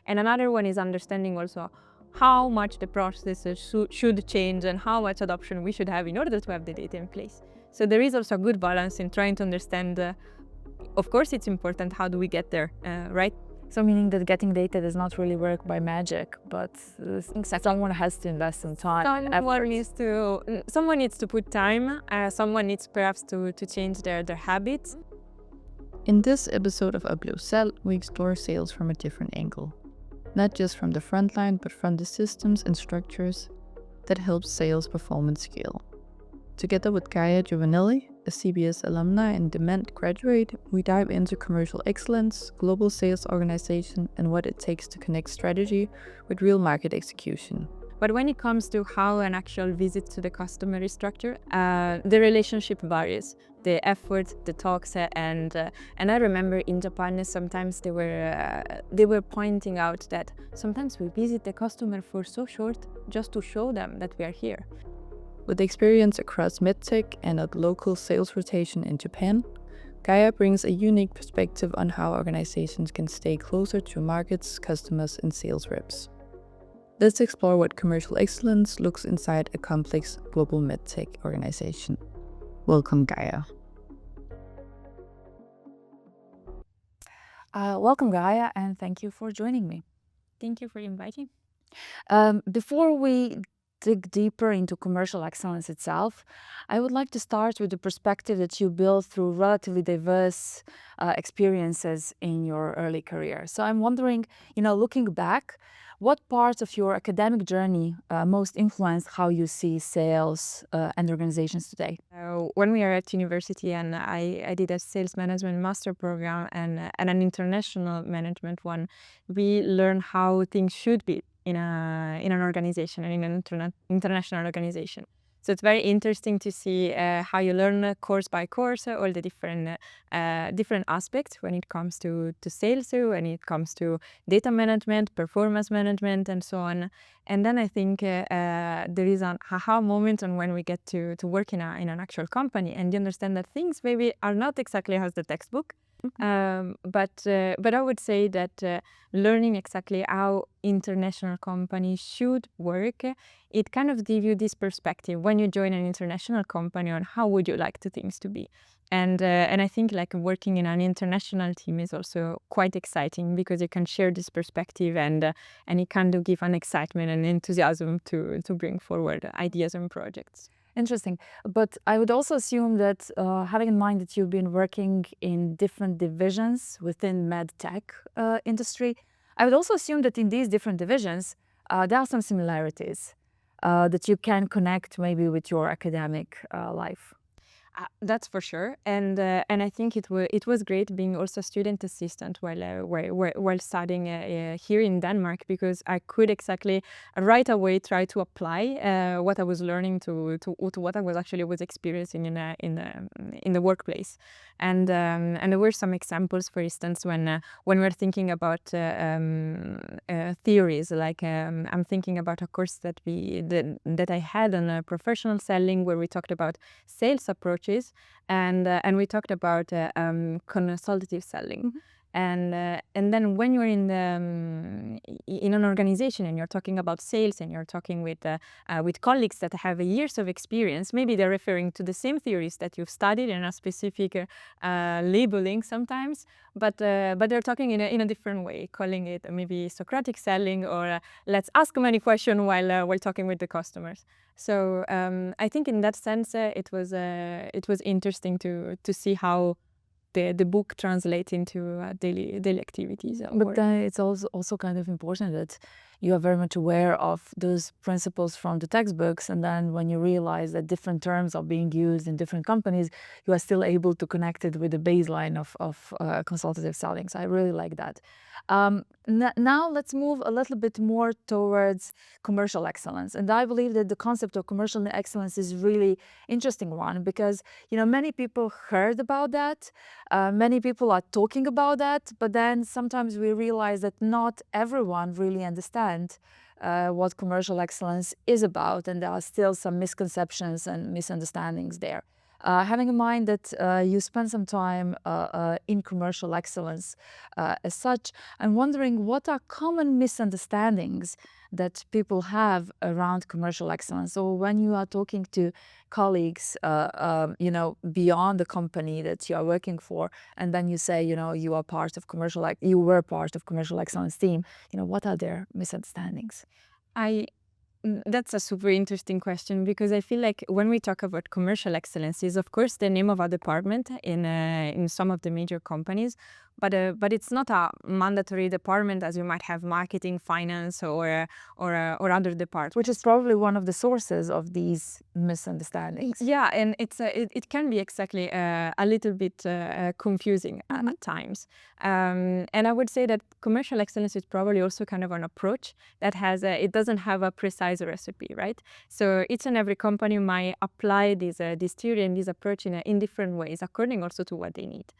And another one is understanding also how much the processes should change and how much adoption we should have in order to have the data in place. So there is also a good balance in trying to understand, of course it's important, how do we get there, right? So meaning that getting data does not really work by magic, but someone has to invest in time. Someone needs to put time, someone needs perhaps to change their habits. In this episode of Oplev Salg, we explore sales from a different angle. Not just from the front line, but from the systems and structures that help sales performance scale. Together with Gaia Giovanelli, a CBS alumni and Demant graduate, we dive into commercial excellence, global sales organization, and what it takes to connect strategy with real market execution. But when it comes to how an actual visit to the customer is structured, the relationship varies. The effort, the talks, and I remember in Japan sometimes they were pointing out that sometimes we visit the customer for so short just to show them that we are here. With experience across medtech and a local sales rotation in Japan, Gaia brings a unique perspective on how organizations can stay closer to markets, customers, and sales reps. Let's explore what commercial excellence looks inside a complex global medtech organization. Welcome, Gaia. Welcome, Gaia, and thank you for joining me. Thank you for inviting. Before we dig deeper into commercial excellence itself, I would like to start with the perspective that you built through relatively diverse experiences in your early career. So I'm wondering, looking back, what parts of your academic journey most influenced how you see sales and organizations today? When we are at university, and I did a sales management master program and an international management one, we learn how things should be in an organization and in an international organization. So it's very interesting to see how you learn course by course all the different aspects when it comes to sales, when it comes to data management, performance management, and so on. And then I think there is an aha moment on when we get to work in an actual company and you understand that things maybe are not exactly as the textbook. But I would say that learning exactly how international companies should work, it kind of gives you this perspective when you join an international company on how would you like the things to be. And I think like working in an international team is also quite exciting because you can share this perspective and it can give an excitement and enthusiasm to bring forward ideas and projects. Interesting. But I would also assume that having in mind that you've been working in different divisions within med tech industry, I would also assume that in these different divisions, there are some similarities that you can connect maybe with your academic life. That's for sure, and I think it was great being also student assistant while studying here in Denmark, because I could exactly right away try to apply what I was learning to what I was experiencing in the workplace, and there were some examples, for instance, when we're thinking about theories, like I'm thinking about a course that I had on professional selling, where we talked about sales approaches. And we talked about consultative selling. Mm-hmm. And then when you're in an organization and you're talking about sales and you're talking with colleagues that have years of experience, maybe they're referring to the same theories that you've studied in a specific labeling sometimes, but they're talking in a different way, calling it maybe Socratic selling or let's ask many questions while talking with the customers. So I think in that sense it was interesting to see how the book translates into daily activities. But then it's also kind of important that you are very much aware of those principles from the textbooks, and then when you realize that different terms are being used in different companies, you are still able to connect it with the baseline of consultative selling. So I really like that. Now let's move a little bit more towards commercial excellence, and I believe that the concept of commercial excellence is really interesting one, because many people heard about that, many people are talking about that, but then sometimes we realize that not everyone really understands what commercial excellence is about, and there are still some misconceptions and misunderstandings there. Having in mind that you spend some time in commercial excellence as such, I'm wondering what are common misunderstandings that people have around commercial excellence. So when you are talking to colleagues, beyond the company that you are working for, and then you say, you are part of you were part of commercial excellence team, what are their misunderstandings? That's a super interesting question, because I feel like when we talk about commercial excellence, is of course the name of a department in some of the major companies, but it's not a mandatory department as you might have marketing, finance, or other departments. Which is probably one of the sources of these misunderstandings. Yeah, and it can be exactly a little bit confusing at times. And I would say that commercial excellence is probably also kind of an approach that it doesn't have a precise recipe, right? So each and every company might apply this theory and this approach in different ways, according also to what they need.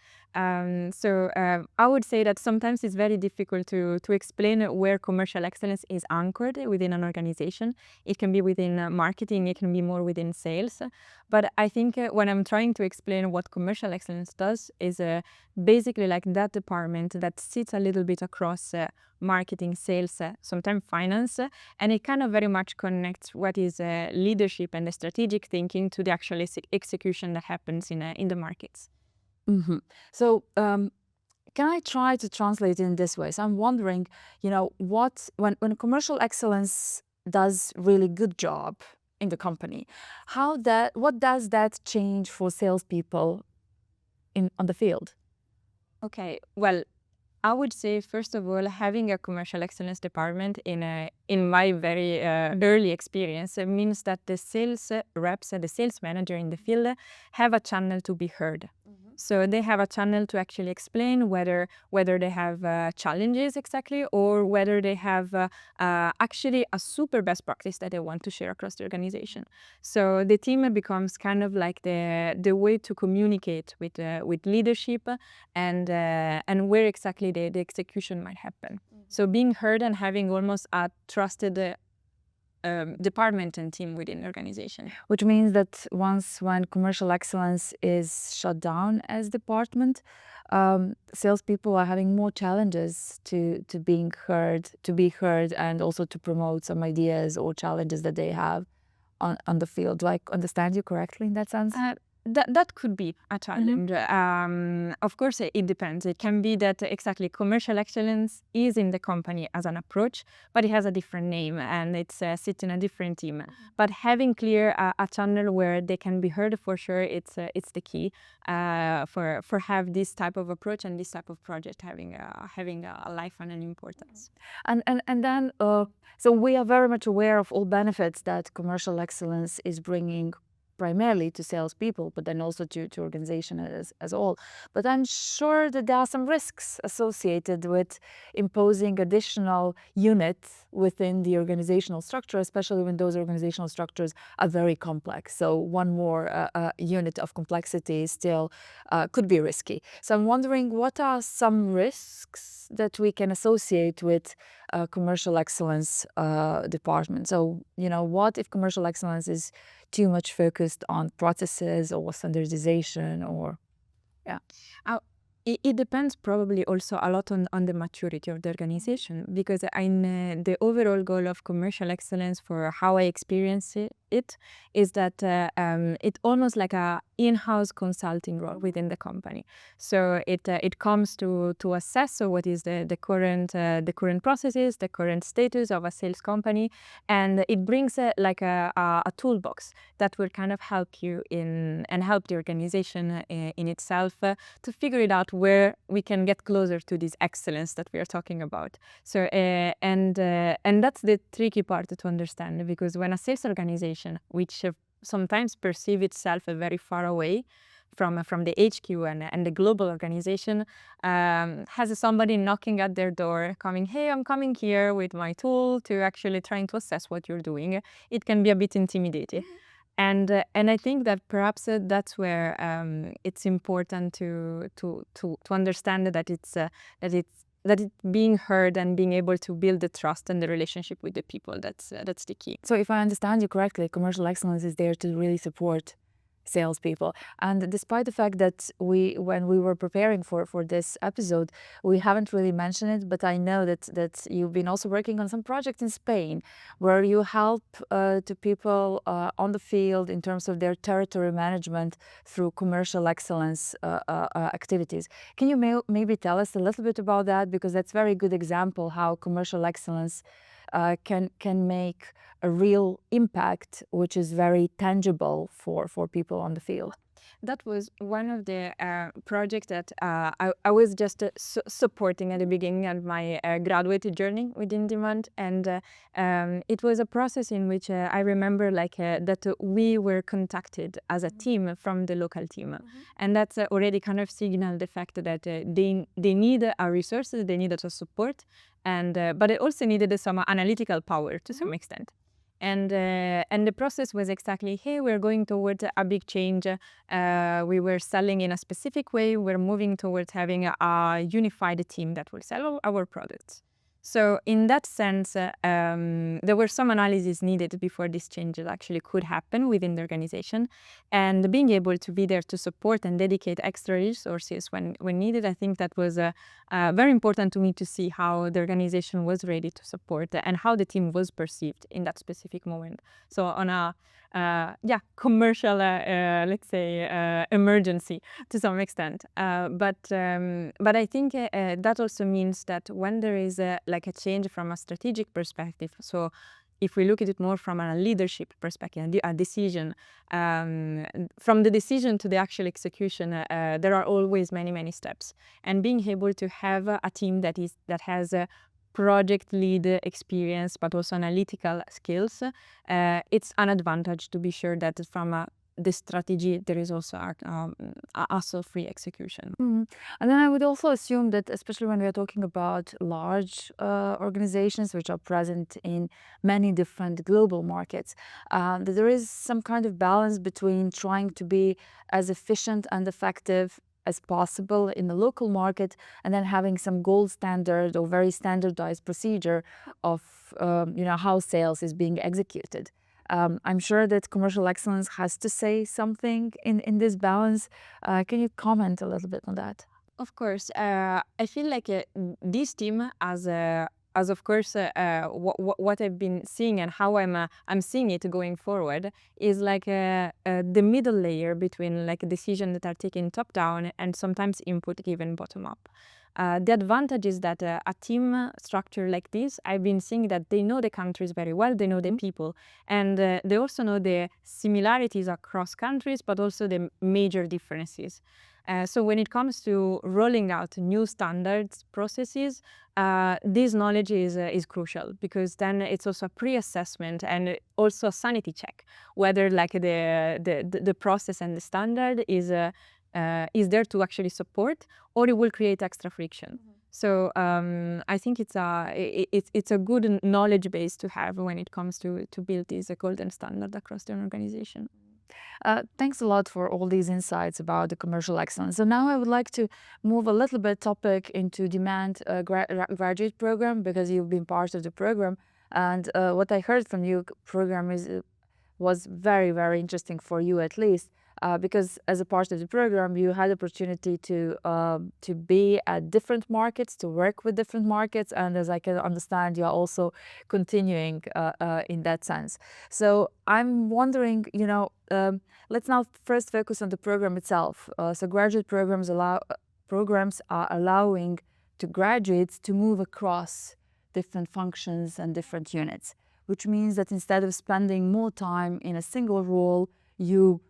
I would say that sometimes it's very difficult to explain where commercial excellence is anchored within an organization. It can be within marketing, it can be more within sales. But I think when I'm trying to explain what commercial excellence does is basically like that department that sits a little bit across marketing, sales, sometimes finance, and it kind of very much connects what is leadership and the strategic thinking to the actual execution that happens in the markets. Mm-hmm. So can I try to translate it in this way? So I'm wondering, when commercial excellence does really good job in the company, what does that change for salespeople on the field? Okay, well, I would say, first of all, having a commercial excellence department in my very early experience means that the sales reps and the sales manager in the field have a channel to be heard. So they have a channel to actually explain whether they have challenges exactly, or whether they have actually a super best practice that they want to share across the organization. So the team becomes kind of like the way to communicate with leadership and where exactly the execution might happen. So being heard and having almost a trusted department and team within the organization. Which means that when commercial excellence is shut down as department, salespeople are having more challenges to be heard, and also to promote some ideas or challenges that they have on the field. Do I understand you correctly in that sense? That could be a challenge. Of course, it depends. It can be that exactly commercial excellence is in the company as an approach, but it has a different name and it's sits in a different team. But having clear a channel where they can be heard, for sure, it's the key for have this type of approach and this type of project having a life and an importance. And then so we are very much aware of all benefits that commercial excellence is bringing, primarily to salespeople, but then also to organization as a whole. But I'm sure that there are some risks associated with imposing additional units within the organizational structure, especially when those organizational structures are very complex. So one more unit of complexity still could be risky. So I'm wondering, what are some risks that we can associate with commercial excellence department? So, what if commercial excellence is too much focused on processes or standardization, or It depends probably also a lot on the maturity of the organization, because the overall goal of commercial excellence, for how I experience it is that it's almost like a in-house consulting role within the company. So it comes to assess what is the current processes, the current status of a sales company, and it brings like a toolbox that will kind of help you and help the organization in itself to figure it out where we can get closer to this excellence that we are talking about. So and that's the tricky part to understand, because when a sales organization, which sometimes perceive itself very far away from the HQ and the global organization, has somebody knocking at their door, coming, hey, I'm coming here with my tool to actually trying to assess what you're doing, it can be a bit intimidating. And I think that perhaps that's where it's important to understand that it's being heard and being able to build the trust and the relationship with the people. That's the key. So if I understand you correctly, commercial excellence is there to really support salespeople. And despite the fact that when we were preparing for this episode, we haven't really mentioned it, but I know that you've been also working on some projects in Spain where you help to people on the field in terms of their territory management through commercial excellence activities. Can you maybe tell us a little bit about that? Because that's a very good example how commercial excellence can make a real impact, which is very tangible for people on the field. That was one of the projects that I was just supporting at the beginning of my graduate journey within Demant, and it was a process in which I remember that we were contacted as a team from the local team, and that's already kind of signaled the fact that they need our resources, they needed our support, and but it also needed some analytical power to some extent. And the process was exactly, hey, we're going towards a big change. We were selling in a specific way. We're moving towards having a unified team that will sell our products. So in that sense, there were some analyses needed before these changes actually could happen within the organization. And being able to be there to support and dedicate extra resources when needed, I think that was very important to me to see how the organization was ready to support and how the team was perceived in that specific moment. So on a commercial, let's say, emergency to some extent. But I think that also means that when there is a change from a strategic perspective, so if we look at it more from a leadership perspective, a decision, from the decision to the actual execution, there are always many steps. And being able to have a team that has project lead experience, but also analytical skills, it's an advantage to be sure that from the strategy, there is also a hassle-free execution. And then I would also assume that, especially when we are talking about large organizations which are present in many different global markets, that there is some kind of balance between trying to be as efficient and effective as possible in the local market, and then having some gold standard or very standardized procedure of how sales is being executed. I'm sure that commercial excellence has to say something in this balance. Can you comment a little bit on that? Of course, I feel like this team as of course what I've been seeing and how I'm seeing it going forward is the middle layer between decisions that are taken top down and sometimes input given bottom up. The advantage is that a team structure like this, I've been seeing that they know the countries very well, they know the people, and they also know the similarities across countries, but also the major differences. So when it comes to rolling out new standards, processes, this knowledge is crucial, because then it's also a pre-assessment and also a sanity check, whether the process and the standard is there to actually support, or it will create extra friction. So I think it's a good knowledge base to have when it comes to build this golden standard across the organization. Thanks a lot for all these insights about the commercial excellence. So now I would like to move a little bit topic into Demant graduate program, because you've been part of the program, and what I heard from you program was very interesting for you, at least. Because as a part of the program, you had opportunity to be at different markets, to work with different markets, and as I can understand, you are also continuing in that sense. So I'm wondering, let's now first focus on the program itself. So graduate programs are allowing to graduates to move across different functions and different units, which means that instead of spending more time in a single role, you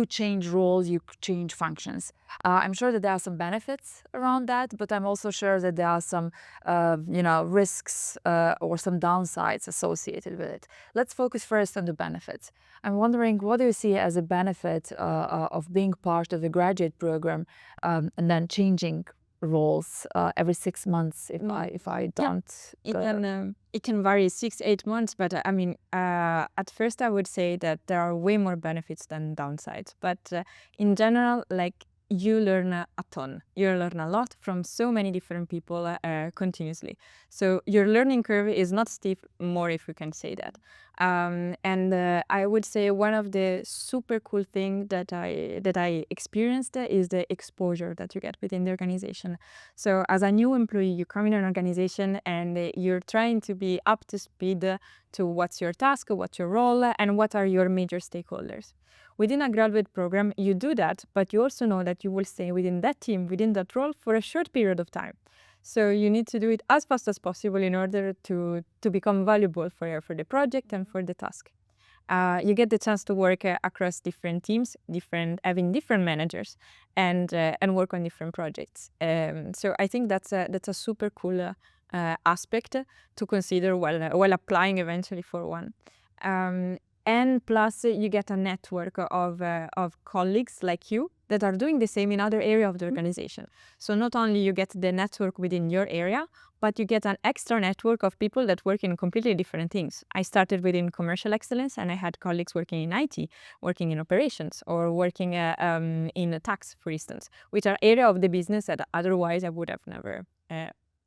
change roles, you change functions. I'm sure that there are some benefits around that, but I'm also sure that there are some, risks or some downsides associated with it. Let's focus first on the benefits. I'm wondering, what do you see as a benefit of being part of the graduate program and then changing roles every 6 months if I don't. It can vary 6-8 months, but at first I would say that there are way more benefits than downsides. But in general, you learn a ton. You learn a lot from so many different people continuously. So your learning curve is not steep more, if you can say that. And I would say one of the super cool thing that I experienced is the exposure that you get within the organization. So as a new employee, you come in an organization and you're trying to be up to speed to what's your task, what's your role, and what are your major stakeholders. Within a graduate program, you do that, but you also know that you will stay within that team, within that role for a short period of time. So you need to do it as fast as possible in order to become valuable for the project and for the task. You get the chance to work across different teams, having different managers, and work on different projects. So I think that's a super cool aspect to consider while applying eventually for one. And plus, you get a network of colleagues like you that are doing the same in other area of the organization. So not only you get the network within your area, but you get an extra network of people that work in completely different things. I started within commercial excellence, and I had colleagues working in IT, working in operations, or working in tax, for instance, which are area of the business that otherwise I would have never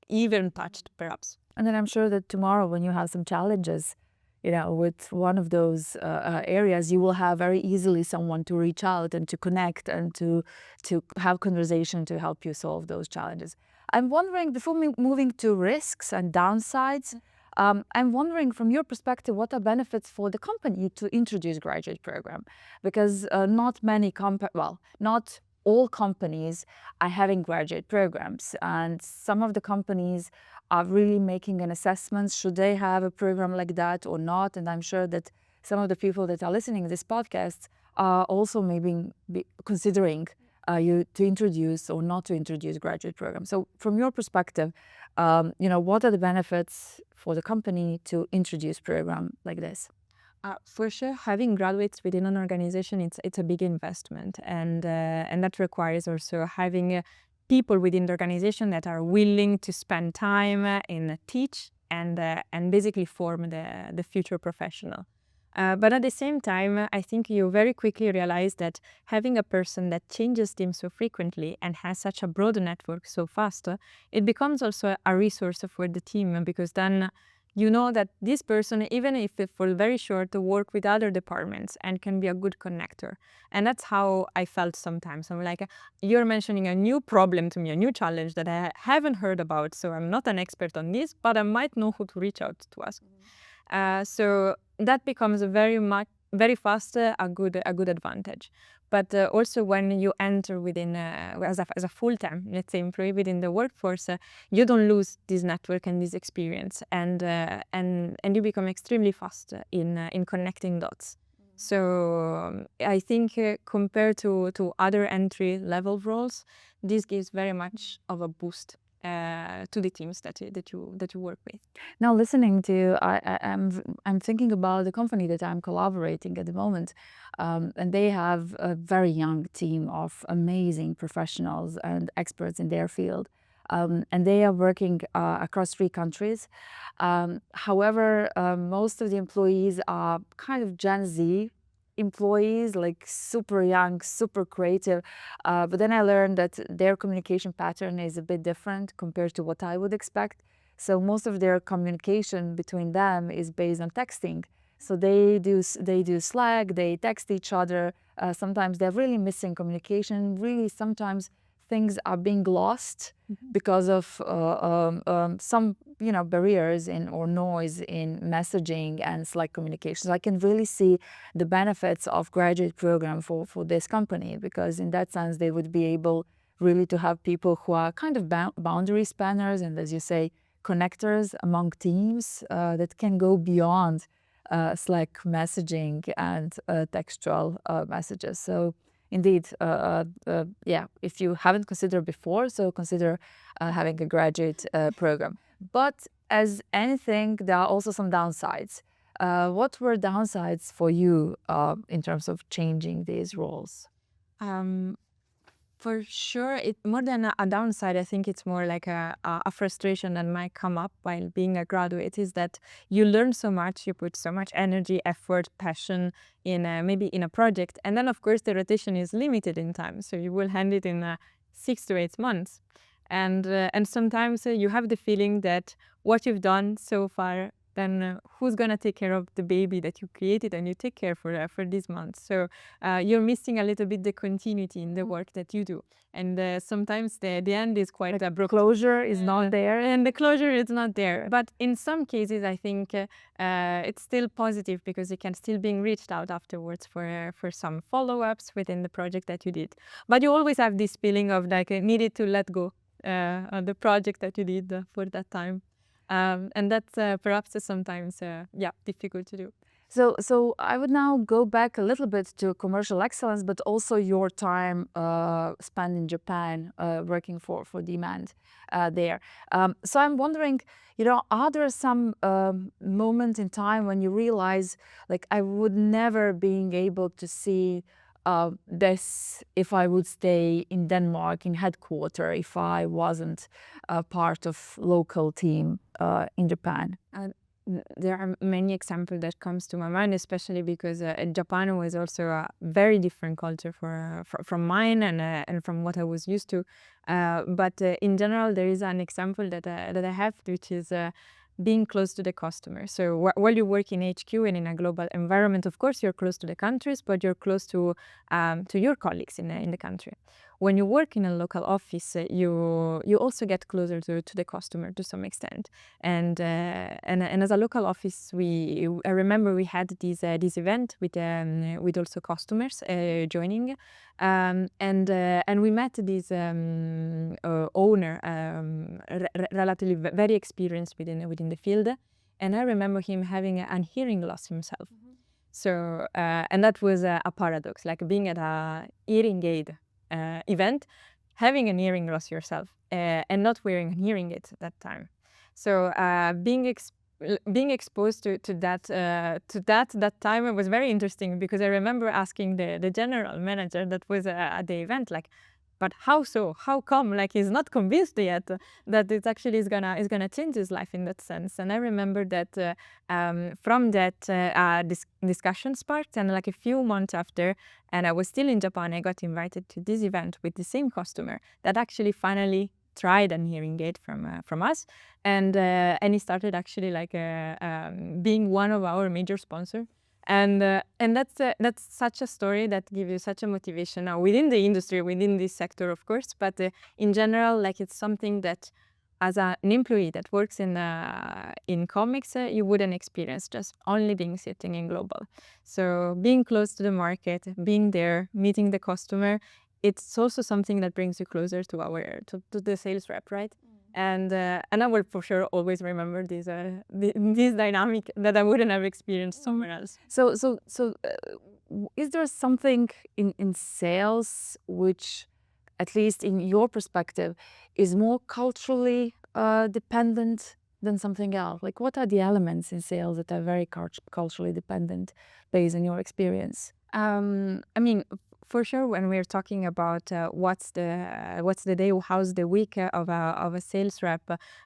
even touched, perhaps. And then I'm sure that tomorrow, when you have some challenges, with one of those areas, you will have very easily someone to reach out and to connect and to have conversation to help you solve those challenges. I'm wondering, before moving to risks and downsides, I'm wondering from your perspective, what are benefits for the company to introduce graduate program? Because not all companies are having graduate programs, and some of the companies are really making an assessment, should they have a program like that or not. And I'm sure that some of the people that are listening to this podcast are also maybe considering you to introduce or not to introduce graduate programs. So from your perspective, what are the benefits for the company to introduce program like this? For sure, having graduates within an organization, it's a big investment, and that requires also having people within the organization that are willing to spend time in teach and basically form the future professional. But at the same time, I think you very quickly realize that having a person that changes teams so frequently and has such a broad network so fast, it becomes also a resource for the team, because then you know that this person, even if it for very short, work with other departments and can be a good connector. And that's how I felt sometimes. I'm like, you're mentioning a new problem to me, a new challenge that I haven't heard about. So I'm not an expert on this, but I might know who to reach out to ask. So that becomes very fast a good advantage. But also when you enter within as a full-time, let's say, employee within the workforce, you don't lose this network and this experience, and you become extremely fast in connecting dots. So I think compared to other entry level roles, this gives very much of a boost to the teams that you work with. Now, listening to you, I'm thinking about the company that I'm collaborating at the moment, and they have a very young team of amazing professionals and experts in their field, and they are working across 3 countries. However, most of the employees are kind of Gen Z employees, like super young, super creative. But then I learned that their communication pattern is a bit different compared to what I would expect. So most of their communication between them is based on texting. So they do Slack, they text each other. Sometimes they're really missing communication. Really, sometimes things are being lost because of some barriers or noise in messaging and Slack communication. So I can really see the benefits of graduate program for this company, because in that sense they would be able really to have people who are kind of boundary spanners and, as you say, connectors among teams that can go beyond Slack messaging and textual messages. So indeed, if you haven't considered before, so consider having a graduate program. But as anything, there are also some downsides. What were downsides for you in terms of changing these roles? For sure, it more than a downside. I think it's more like a frustration that might come up while being a graduate. Is that you learn so much, you put so much energy, effort, passion in maybe in a project, and then of course the rotation is limited in time, so you will hand it in 6 to 8 months, and sometimes you have the feeling that what you've done so far, then who's gonna take care of the baby that you created and you take care for these months? So you're missing a little bit the continuity in the work that you do, and sometimes the end is quite abrupt. Closure is not there. And the closure is not there. But in some cases, I think it's still positive because you can still being reached out afterwards for some follow-ups within the project that you did. But you always have this feeling of like needed to let go on the project that you did for that time. And that's perhaps sometimes difficult to do. So I would now go back a little bit to commercial excellence, but also your time spent in Japan working for Demant there. So I'm wondering, are there some moments in time when you realize, like, I would never being able to see this if I would stay in Denmark in headquarters, if I wasn't a part of local team in Japan? There are many examples that comes to my mind, especially because Japan was also a very different culture from mine and from what I was used to. But in general, there is an example that I have, which is being close to the customer. So while you work in HQ and in a global environment, of course, you're close to the countries, but you're close to your colleagues in the country. When you work in a local office, you also get closer to the customer to some extent. And as a local office, I remember we had this event with also customers joining, and we met this owner, relatively very experienced within the field, and I remember him having a hearing loss himself. So and that was a paradox, like being at a hearing aid event, having an hearing loss yourself, and not wearing a hearing aid at that time. So being exposed to that time, it was very interesting, because I remember asking the general manager that was at the event, like, but how so? How come? Like, he's not convinced yet that it actually is gonna change his life in that sense. And I remember that from that discussion sparked, and like a few months after, and I was still in Japan, I got invited to this event with the same customer that actually finally tried an hearing aid from us, and he started actually like being one of our major sponsors. And that's such a story that gives you such a motivation now within the industry, within this sector, of course, but in general, like, it's something that as an employee that works in comics, you wouldn't experience just only being sitting in global. So being close to the market, being there, meeting the customer, it's also something that brings you closer to the sales rep, right? And I will for sure always remember this dynamic that I wouldn't have experienced somewhere else. So is there something in sales which, at least in your perspective, is more culturally dependent than something else? Like, what are the elements in sales that are very culturally dependent based on your experience? I mean, for sure, when we're talking about what's the day, how's the week of a sales rep,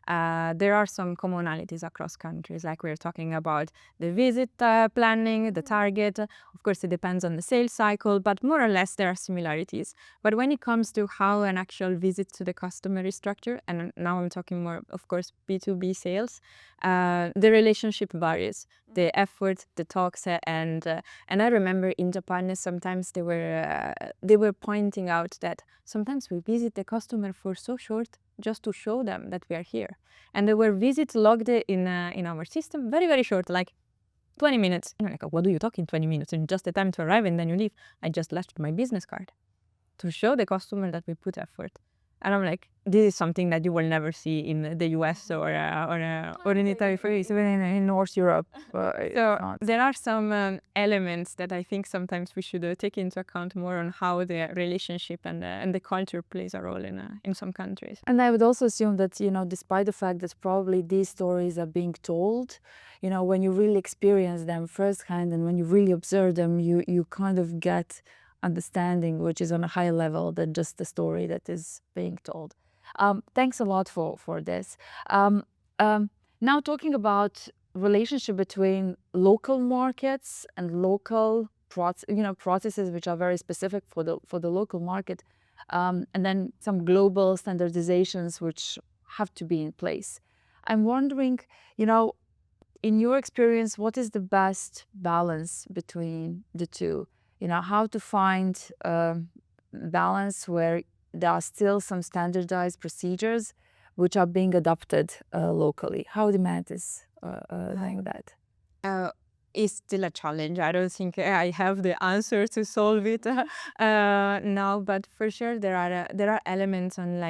there are some commonalities across countries. Like, we're talking about the visit planning, the target. Of course, it depends on the sales cycle, but more or less there are similarities. But when it comes to how an actual visit to the customer is structured, and now I'm talking more, of course, B2B sales, the relationship varies. The effort, the talks, and I remember in Japan sometimes they were pointing out that sometimes we visit the customer for so short just to show them that we are here, and there were visits logged in our system very, very short, like 20 minutes. And I'm like, what do you talk in 20 minutes? And just the time to arrive and then you leave. I just left my business card to show the customer that we put effort. And I'm like, this is something that you will never see in the US or in Italy, Even in North Europe. So there are some elements that I think sometimes we should take into account more on how the relationship and the culture plays a role in some countries. And I would also assume that, despite the fact that probably these stories are being told, when you really experience them firsthand and when you really observe them, you kind of get understanding, which is on a higher level than just the story that is being told. Thanks a lot for this. Now talking about relationship between local markets and local processes which are very specific for the local market, and then some global standardizations which have to be in place. I'm wondering, in your experience, what is the best balance between the two? How to find balance where there are still some standardized procedures which are being adopted locally. How Demant is doing that? It's still a challenge. I don't think I have the answer to solve it now, but for sure there are elements on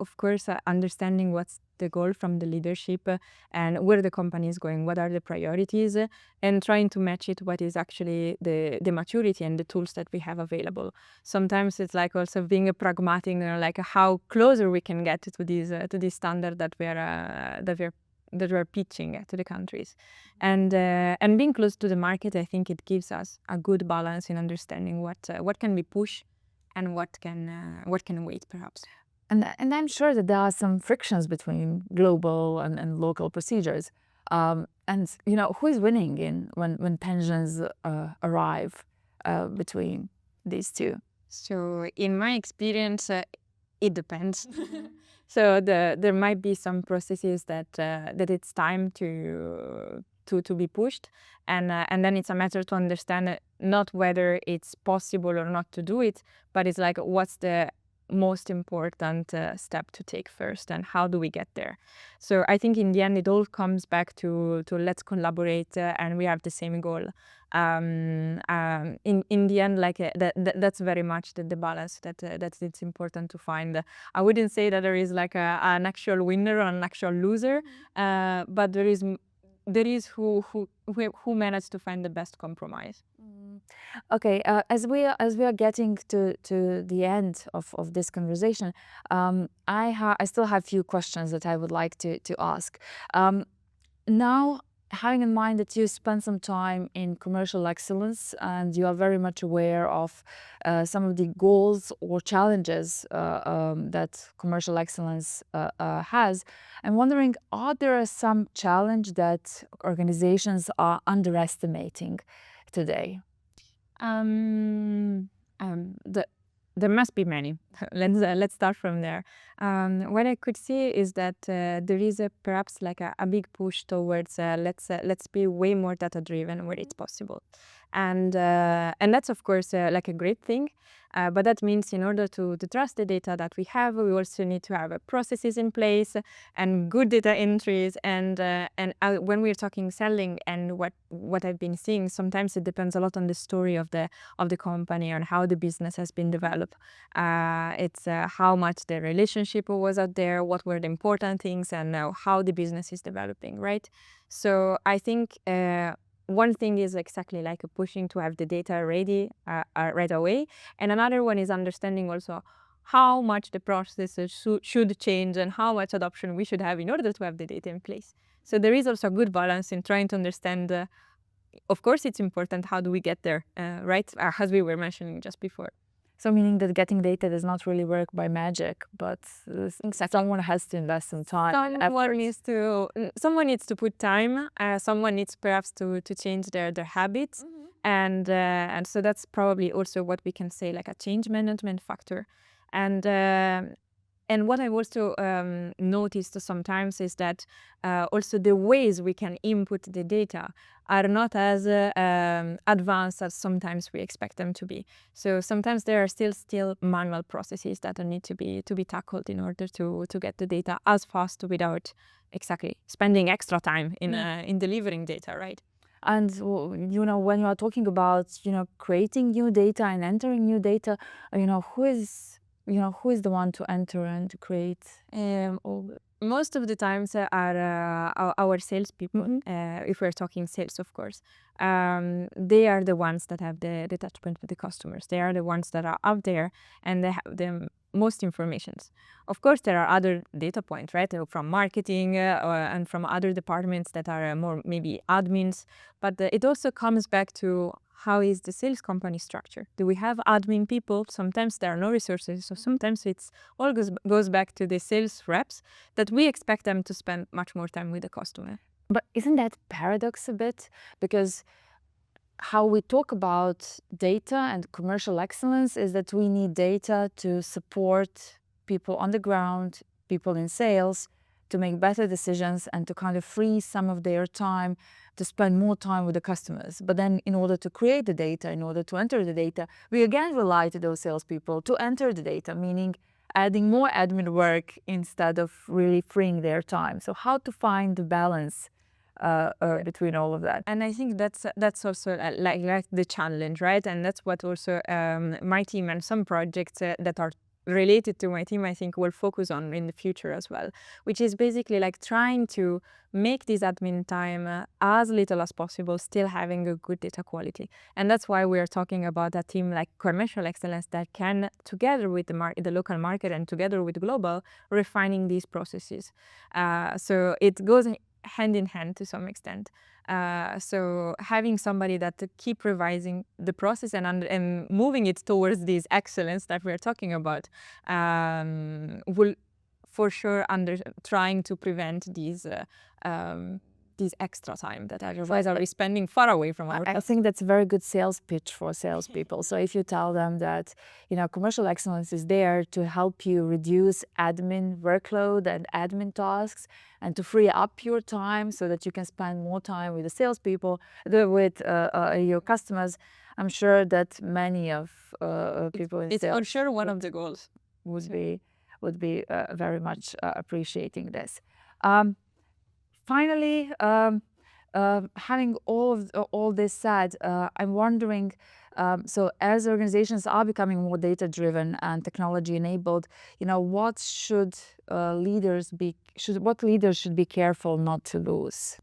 of course understanding what's the goal from the leadership and where the company is going, what are the priorities, and trying to match it what is actually the maturity and the tools that we have available. Sometimes it's also being a pragmatic, how closer we can get to this standard that we're pitching to the countries, and being close to the market. I think it gives us a good balance in understanding what can we push and what can wait, perhaps. And I'm sure that there are some frictions between global and local procedures. And who is winning when tensions arrive between these two? So in my experience, it depends. So there might be some processes that it's time to be pushed, and then it's a matter to understand not whether it's possible or not to do it, but it's what's the most important step to take first, and how do we get there. So I think in the end it all comes back to let's collaborate, and we have the same goal. In the end, that's very much the balance that it's important to find. I wouldn't say that there is an actual winner or an actual loser, but there is who managed to find the best compromise. Okay, as we are getting to the end of this conversation, I still have a few questions that I would like to ask. Now, having in mind that you spent some time in commercial excellence and you are very much aware of some of the goals or challenges that commercial excellence has, I'm wondering, are there some challenge that organizations are underestimating today? There must be many. Let's start from there. What I could see is that there is perhaps a big push towards let's be way more data driven where it's possible, and that's of course a great thing. But that means in order to trust the data that we have, we also need to have processes in place and good data entries. And when we're talking selling, and what I've been seeing, sometimes it depends a lot on the story of the company and how the business has been developed. It's how much the relationship was out there, what were the important things, and how the business is developing, right? So I think one thing is exactly pushing to have the data ready right away, and another one is understanding also how much the processes should change and how much adoption we should have in order to have the data in place. So there is also a good balance in trying to understand. Of course, it's important. How do we get there, right? As we were mentioning just before. So meaning that getting data does not really work by magic, but someone has to invest some time. Someone needs to put time. Someone needs perhaps to change their habits, and so that's probably also what we can say a change management factor. And what I've also noticed sometimes is that also the ways we can input the data are not as advanced as sometimes we expect them to be. So sometimes there are still manual processes that need to be tackled in order to get the data as fast without exactly spending extra time in delivering data, right? And when you are talking about creating new data and entering new data, who is the one to enter and to create? Most of the times are our salespeople. If we're talking sales, of course, they are the ones that have the touch point with the customers. They are the ones that are out there, and they have the most informations. Of course, there are other data points, right, from marketing and from other departments that are more maybe admins. But it also comes back to how is the sales company structure? Do we have admin people? Sometimes there are no resources, so sometimes it's all goes back to the sales reps that we expect them to spend much more time with the customer. But isn't that paradox a bit? Because how we talk about data and commercial excellence is that we need data to support people on the ground, people in sales, to make better decisions and to kind of free some of their time to spend more time with the customers. But then in order to create the data, in order to enter the data, we again rely to those salespeople to enter the data, meaning adding more admin work instead of really freeing their time. So how to find the balance between all of that? And I think that's also like the challenge, right? And that's what also my team and some projects that are related to my team, I think, will focus on in the future as well, which is basically like trying to make this admin time as little as possible, still having a good data quality. And that's why we are talking about a team like commercial excellence that can, together with the local market and together with global, refining these processes. So it goes hand in hand to some extent. So having somebody that keep revising the process and moving it towards this excellence that we're talking about will for sure trying to prevent these extra time that otherwise are spending far away from our I think that's a very good sales pitch for salespeople. So if you tell them that, commercial excellence is there to help you reduce admin workload and admin tasks and to free up your time so that you can spend more time with the salespeople, with your customers, I'm sure that many of people in it's sales for sure one of the goals would be very much appreciating this. Finally, having all this said, I'm wondering, so as organizations are becoming more data-driven and technology-enabled, what leaders should be careful not to lose?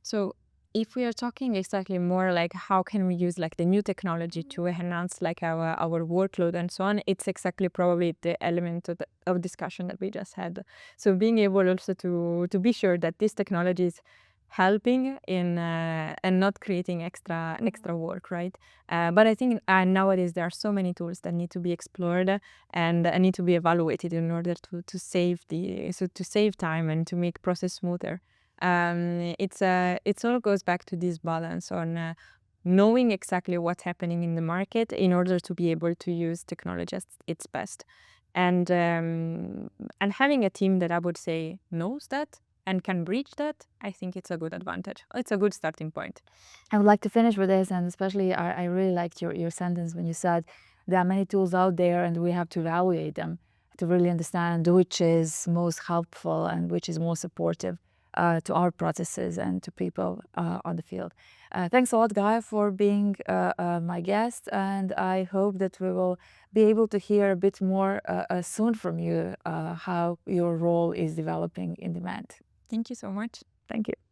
So if we are talking exactly more like how can we use like the new technology to enhance like our workload and so on, it's exactly probably the element of discussion that we just had. So being able also to be sure that this technology is helping in and not creating extra work, right? But I think nowadays there are so many tools that need to be explored and need to be evaluated in order to save time and to make process smoother. It all goes back to this balance on knowing exactly what's happening in the market in order to be able to use technology at its best, and having a team that I would say knows that and can breach that. I think it's a good advantage. It's a good starting point. I would like to finish with this, and especially I really liked your sentence when you said there are many tools out there and we have to evaluate them to really understand which is most helpful and which is more supportive to our processes and to people on the field. Thanks a lot, Gaia, for being my guest, and I hope that we will be able to hear a bit more soon from you how your role is developing in Demant. Thank you so much. Thank you.